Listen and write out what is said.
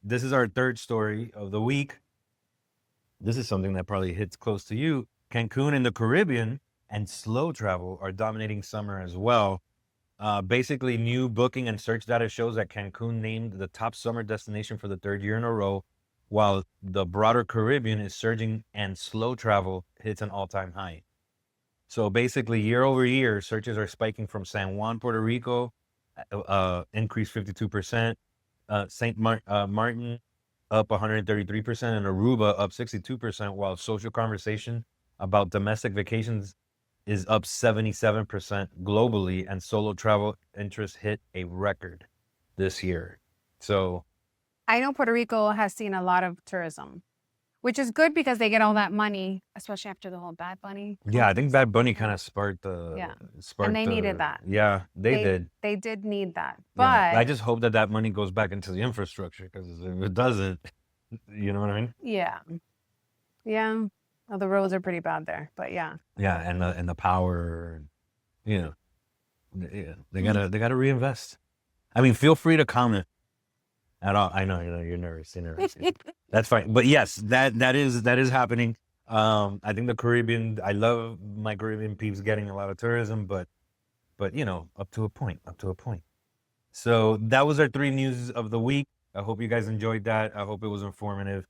This is our third story of the week. This is something that probably hits close to you. Cancun and the Caribbean and slow travel are dominating summer as well. Basically, new booking and search data shows that Cancun named the top summer destination for the third year in a row, while the broader Caribbean is surging and slow travel hits an all-time high. So basically, year over year, searches are spiking from San Juan, Puerto Rico, increased 52%, Martin up 133%, and Aruba up 62%, while social conversation about domestic vacations is up 77% globally, and solo travel interest hit a record this year. So, I know Puerto Rico has seen a lot of tourism, which is good because they get all that money, especially after the whole Bad Bunny. yeah, I think Bad Bunny Yeah. kind of sparked Yeah. sparked And they needed the, that. yeah, they did. They did need that. Yeah, I But just hope that that money goes back into the infrastructure, because if it doesn't, you know what I mean? yeah. Yeah. Well, the roads are pretty bad there, but yeah. Yeah, and the power, you know, yeah, they gotta reinvest. I mean, feel free to comment at all. I know you're nervous. You're nervous. That's fine. But yes, that is happening. I think the Caribbean. I love my Caribbean peeps getting a lot of tourism, but up to a point. Up to a point. So that was our three news of the week. I hope you guys enjoyed that. I hope it was informative.